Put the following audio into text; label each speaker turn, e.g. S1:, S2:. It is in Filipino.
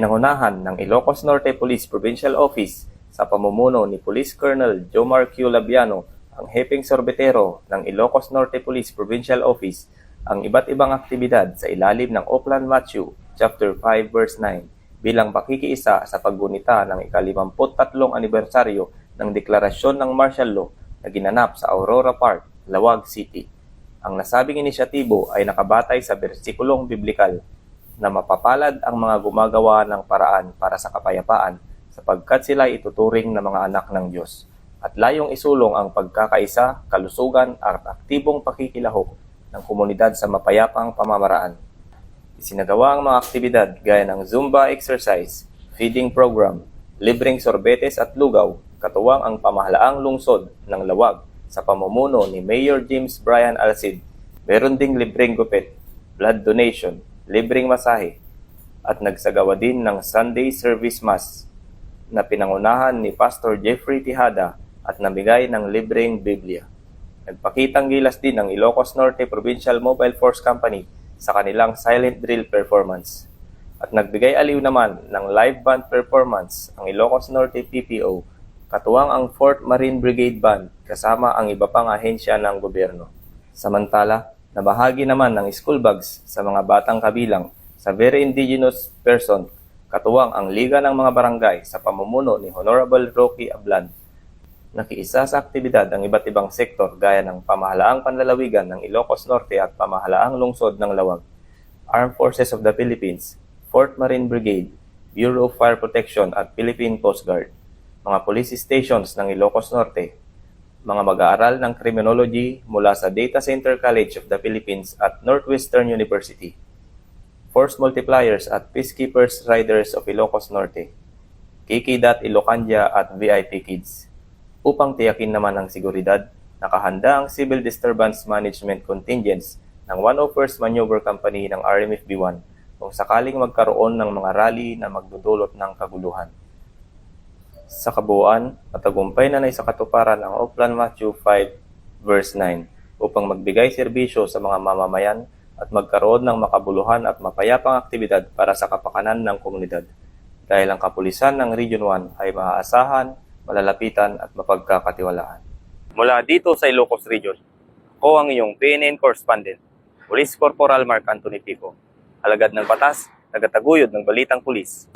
S1: pinangunahan ng Ilocos Norte Police Provincial Office sa pamumuno ni Police Colonel Jomar Q. Labiano, ang Hepeng Sorbetero ng Ilocos Norte Police Provincial Office, ang iba't ibang aktibidad sa ilalim ng Oplan Matthew, Chapter 5, Verse 9, bilang pakikiisa sa paggunita ng ika-53 anibersaryo ng Deklarasyon ng Martial Law na ginanap sa Aurora Park, Lawag City. Ang nasabing inisyatibo ay nakabatay sa bersikulong biblikal na mapapalad ang mga gumagawa ng paraan para sa kapayapaan sapagkat sila ituturing na mga anak ng Diyos, at layong isulong ang pagkakaisa, kalusugan at aktibong pakikilahok ng komunidad sa mapayapang pamamaraan. Isinagawa ang mga aktibidad gaya ng Zumba exercise, feeding program, libreng sorbetes at lugaw, katuwang ang pamahalaang lungsod ng Lawag sa pamumuno ni Mayor James Brian Alcid. Meron ding libreng gupit, blood donation, libreng masahe, at nagsagawa din ng Sunday Service Mass na pinangunahan ni Pastor Jeffrey Tijada at namigay ng libreng Biblia. Nagpakitang gilas din ang Ilocos Norte Provincial Mobile Force Company sa kanilang silent drill performance. At nagbigay aliw naman ng live band performance ang Ilocos Norte PPO, katuwang ang 4th Marine Brigade Band kasama ang iba pang ahensya ng gobyerno. Samantala, nabahagi naman ng school bags sa mga batang kabilang sa Very Indigenous Person, katuwang ang Liga ng mga Barangay sa pamumuno ni Honorable Rocky Ablan. Nakiisa sa aktibidad ang iba't ibang sektor gaya ng pamahalaang panlalawigan ng Ilocos Norte at pamahalaang lungsod ng Lawag, Armed Forces of the Philippines, 4th Marine Brigade, Bureau of Fire Protection at Philippine Coast Guard, mga police stations ng Ilocos Norte, mga mag-aaral ng criminology mula sa Data Center College of the Philippines at Northwestern University, Force Multipliers at Peacekeepers Riders of Ilocos Norte, KK.Dot Ilocandia at VIP Kids. Upang tiyakin naman ang seguridad, nakahanda ang Civil Disturbance Management Contingents ng 101st Maneuver Company ng RMFB-1 kung sakaling magkaroon ng mga rally na magdudulot ng kaguluhan. Sa kabuuan, matagumpay na naisakatuparan ang Oplan Matthew 5 verse 9 upang magbigay serbisyo sa mga mamamayan at magkaroon ng makabuluhan at mapayapang aktibidad para sa kapakanan ng komunidad. Dahil ang kapulisan ng Region 1 ay maaasahan, malalapitan at mapagkakatiwalaan. Mula dito sa Ilocos Region, ako ang iyong PNN correspondent, Police Corporal Mark Anthony Pico, alagad ng batas, tagataguyod ng balitang pulis.